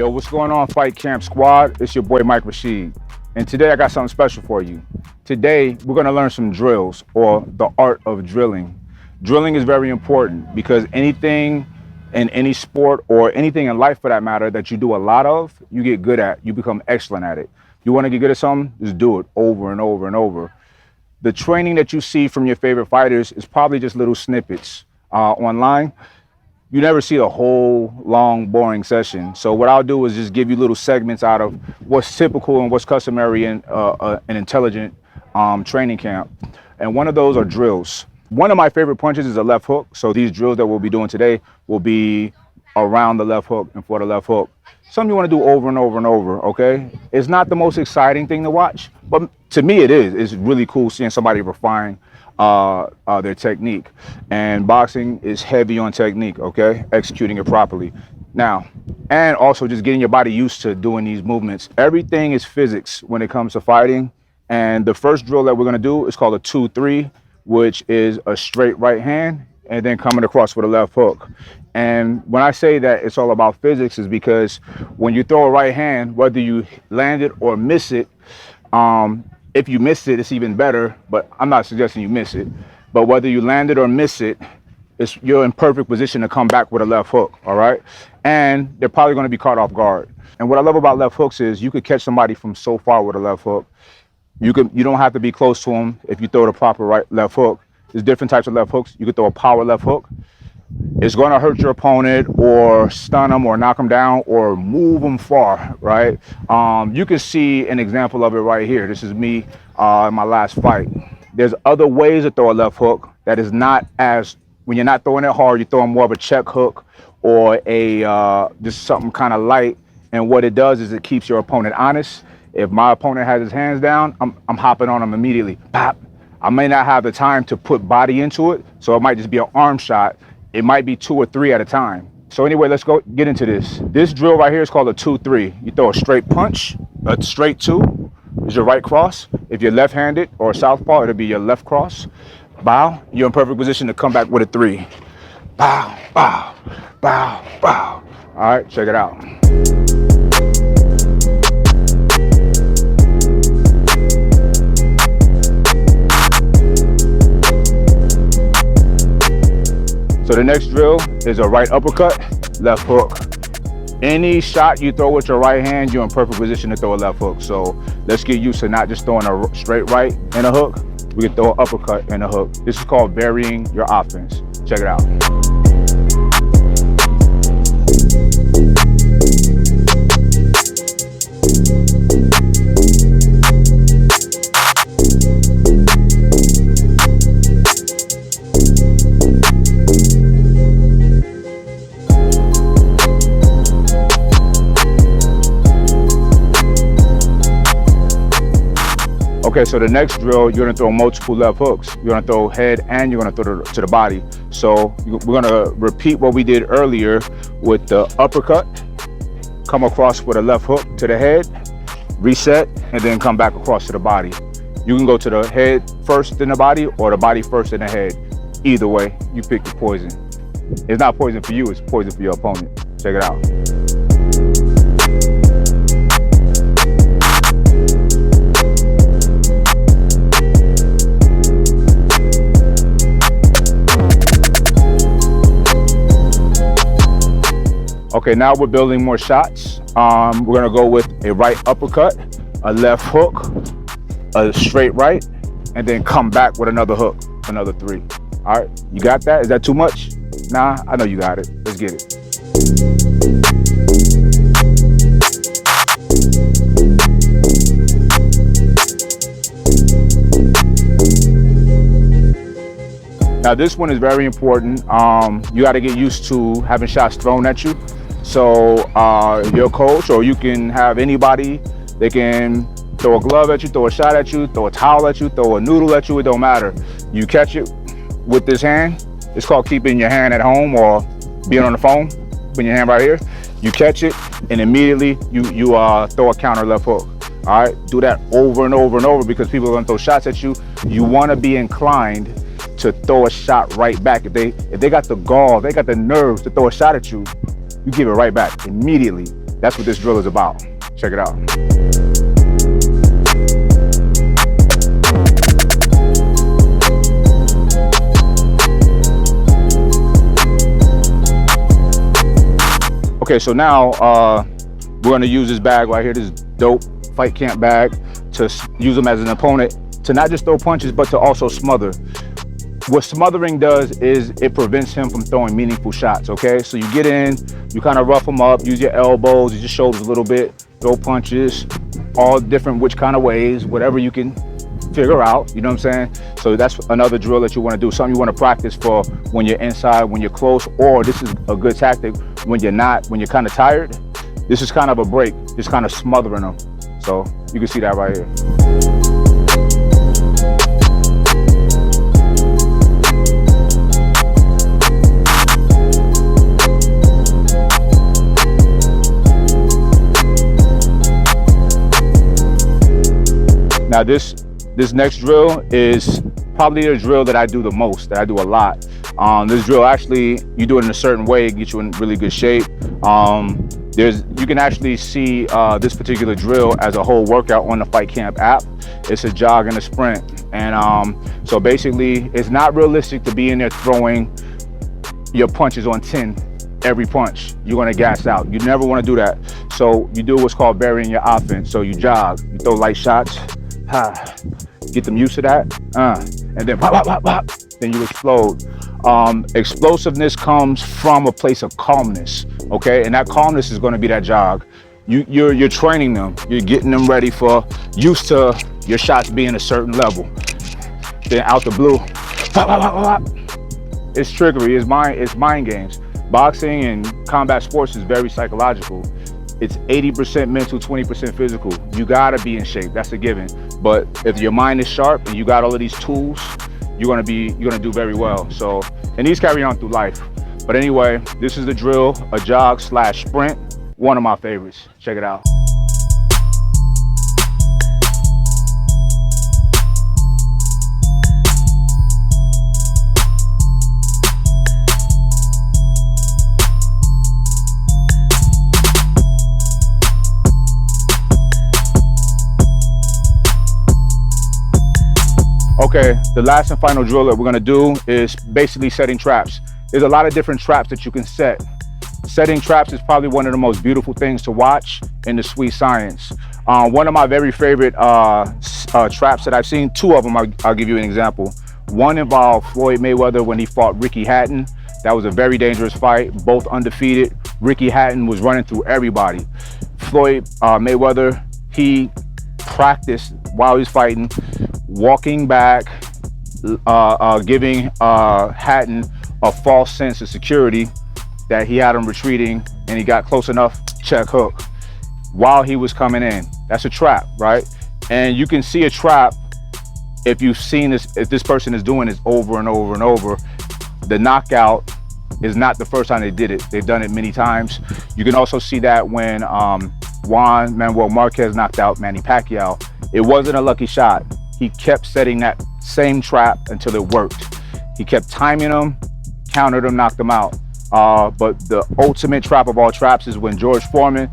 Yo, what's going on, Fight Camp Squad? It's your boy Mike Rashid, and today I got something special for you. Today we're going to learn some drills, or the art of drilling. Drilling is very important because anything in any sport or anything in life for that matter that you do a lot of, you get good at, you become excellent at it. You want to get good at something, just do it over and over and over. The training that you see from your favorite fighters is probably just little snippets online. You never see a whole long, boring session. So what I'll do is just give you little segments out of what's typical and what's customary in an intelligent training camp. And one of those are drills. One of my favorite punches is a left hook. So these drills that we'll be doing today will be around the left hook and for the left hook. Something you want to do over and over and over, okay? It's not the most exciting thing to watch, but to me it is. It's really cool seeing somebody refine their technique. And boxing is heavy on technique, okay? Executing it properly. Now, and also just getting your body used to doing these movements. Everything is physics when it comes to fighting. And the first drill that we're gonna do is called a 2-3, which is a straight right hand and then coming across with a left hook. And when I say that it's all about physics is because when you throw a right hand, whether you land it or miss it, if you miss it, it's even better, but I'm not suggesting you miss it. But whether you land it or miss it, you're in perfect position to come back with a left hook, all right? And they're probably gonna be caught off guard. And what I love about left hooks is you could catch somebody from so far with a left hook. You don't have to be close to them if you throw the proper left hook. There's different types of left hooks. You could throw a power left hook. It's gonna hurt your opponent or stun them or knock them down or move them far, right? You can see an example of it right here. This is me in my last fight. There's other ways to throw a left hook that is not as, when you're not throwing it hard, you're throwing more of a check hook or a just something kind of light. And what it does is it keeps your opponent honest. If my opponent has his hands down, I'm hopping on him immediately. Pop. I may not have the time to put body into it, so it might just be an arm shot. It might be 2 or 3 at a time. So anyway, let's go get into this. This drill right here is called a 2-3. You throw a straight punch, a straight 2 is your right cross. If you're left-handed or southpaw, it'll be your left cross. Bow, you're in perfect position to come back with a 3. Bow, bow, bow, bow. All right, check it out. So the next drill is a right uppercut, left hook. Any shot you throw with your right hand, you're in perfect position to throw a left hook. So let's get used to not just throwing a straight right and a hook. We can throw an uppercut and a hook. This is called varying your offense. Check it out. Okay, so the next drill, you're gonna throw multiple left hooks. You're gonna throw head and you're gonna throw to the body. So we're gonna repeat what we did earlier with the uppercut, come across with a left hook to the head, reset, and then come back across to the body. You can go to the head first in the body or the body first in the head. Either way, you pick your poison. It's not poison for you, it's poison for your opponent. Check it out. Okay, now we're building more shots. We're gonna go with a right uppercut, a left hook, a straight right, and then come back with another hook, another 3. All right, you got that? Is that too much? Nah, I know you got it. Let's get it. Now this one is very important. You gotta get used to having shots thrown at you. So your coach, or you can have anybody, they can throw a glove at you, throw a shot at you, throw a towel at you, throw a noodle at you, it don't matter. You catch it with this hand. It's called keeping your hand at home or being on the phone, putting your hand right here. You catch it and immediately you throw a counter left hook. All right, do that over and over and over because people are gonna throw shots at you. You wanna be inclined to throw a shot right back. If they got the gall, they got the nerves to throw a shot at you, you give it right back immediately. That's what this drill is about. Check it out. Okay, so now we're gonna use this bag right here, this dope fight camp bag, to use them as an opponent, to not just throw punches, but to also smother. What smothering does is it prevents him from throwing meaningful shots, okay? So you get in, you kind of rough him up, use your elbows, use your shoulders a little bit, throw punches, all different which kind of ways, whatever you can figure out, you know what I'm saying? So that's another drill that you want to do, something you want to practice for when you're inside, when you're close, or this is a good tactic when you're not, when you're kind of tired. This is kind of a break, just kind of smothering them. So you can see that right here. Now this next drill is probably the drill that I do the most, that I do a lot. This drill, actually, you do it in a certain way, it gets you in really good shape. You can actually see this particular drill as a whole workout on the Fight Camp app. It's a jog and a sprint. And so basically, it's not realistic to be in there throwing your punches on 10 every punch. You're gonna gas out. You never wanna do that. So you do what's called varying your offense. So you jog, you throw light shots, get them used to that, and then pop, pop, pop, pop, then you explode. Explosiveness comes from a place of calmness, okay? And that calmness is gonna be that jog. You're training them, you're getting them ready for, used to your shots being a certain level. Then out the blue, pop, pop, pop, pop, pop. It's trickery, it's mind games. Boxing and combat sports is very psychological. It's 80% mental, 20% physical. You gotta be in shape, that's a given. But if your mind is sharp and you got all of these tools, you're gonna do very well. So, and these carry on through life. But anyway, this is the drill, a jog / sprint, one of my favorites. Check it out. Okay, the last and final drill that we're gonna do is basically setting traps. There's a lot of different traps that you can set. Setting traps is probably one of the most beautiful things to watch in the sweet science. One of my very favorite traps that I've seen, two of them, I'll give you an example. One involved Floyd Mayweather when he fought Ricky Hatton. That was a very dangerous fight, both undefeated. Ricky Hatton was running through everybody. Floyd Mayweather, he practiced while he was fighting, walking back, giving Hatton a false sense of security that he had him retreating, and he got close enough, check hook, while he was coming in. That's a trap, right? And you can see a trap if you've seen this, if this person is doing this over and over and over. The knockout is not the first time they did it. They've done it many times. You can also see that when Juan Manuel Marquez knocked out Manny Pacquiao. It wasn't a lucky shot. He kept setting that same trap until it worked. He kept timing them, countered them, knocked them out. But the ultimate trap of all traps is when George Foreman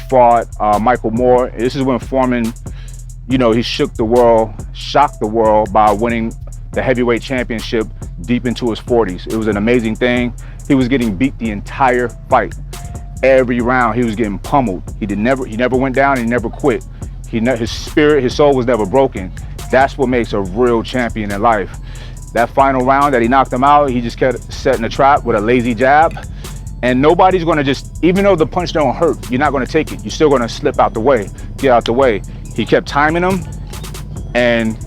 fought Michael Moore. This is when Foreman, you know, he shocked the world by winning the heavyweight championship deep into his 40s. It was an amazing thing. He was getting beat the entire fight. Every round he was getting pummeled. He never went down, and he never quit. His spirit, his soul was never broken. That's what makes a real champion in life. That final round that he knocked him out, he just kept setting a trap with a lazy jab. And nobody's gonna just, even though the punch don't hurt, you're not gonna take it. You're still gonna slip out the way, get out the way. He kept timing him and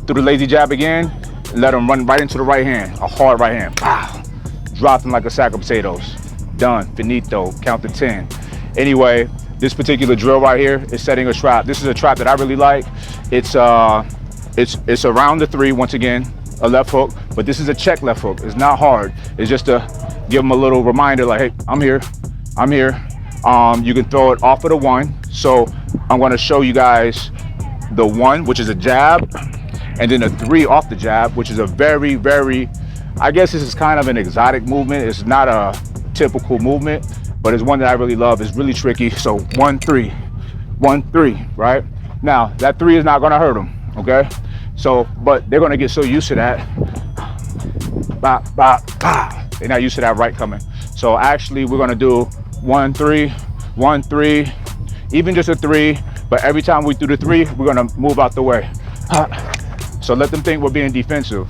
threw the lazy jab again, let him run right into the right hand, a hard right hand. Pow! Dropped him like a sack of potatoes. Done, finito, count to 10. Anyway, this particular drill right here is setting a trap. This is a trap that I really like. It's around the 3, once again, a left hook, but this is a check left hook. It's not hard. It's just to give them a little reminder like, hey, I'm here, I'm here. You can throw it off of the 1. So I'm gonna show you guys the 1, which is a jab, and then a 3 off the jab, which is a very, very, I guess this is kind of an exotic movement. It's not a typical movement, but it's one that I really love. It's really tricky. So 1 3, 1 3, right? Now that 3 is not gonna hurt them, okay? So, but they're gonna get so used to that. Bah, bah, bah. They're not used to that right coming. So actually we're gonna do 1 3, 1 3, even just a 3, but every time we do the 3, we're gonna move out the way. So let them think we're being defensive.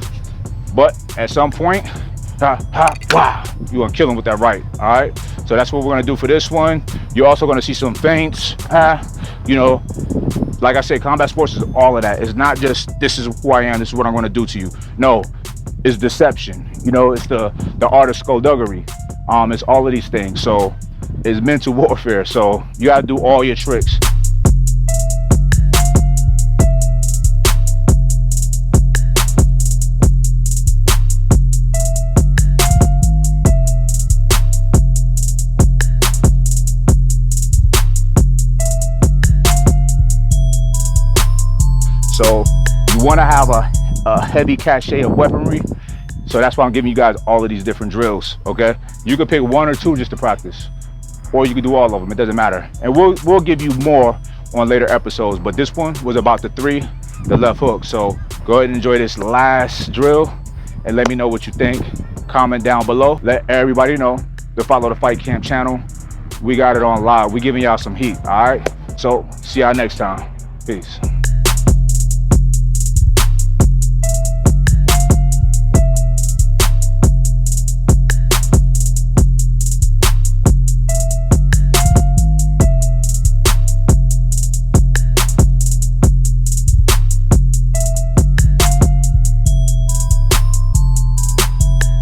But at some point, you're gonna kill them with that right, all right? So that's what we're gonna do for this one. You're also gonna see some feints. You know, like I said, combat sports is all of that. It's not just, this is who I am, this is what I'm gonna do to you. No, it's deception. You know, it's the art of skullduggery. It's all of these things. So it's mental warfare. So you gotta do all your tricks. So you want to have a heavy cachet of weaponry. So that's why I'm giving you guys all of these different drills, okay? You can pick 1 or 2 just to practice, or you can do all of them, it doesn't matter. And we'll give you more on later episodes, but this one was about the 3, the left hook. So go ahead and enjoy this last drill and let me know what you think. Comment down below. Let everybody know to follow the Fight Camp channel. We got it on live. We giving y'all some heat, all right? So see y'all next time. Peace.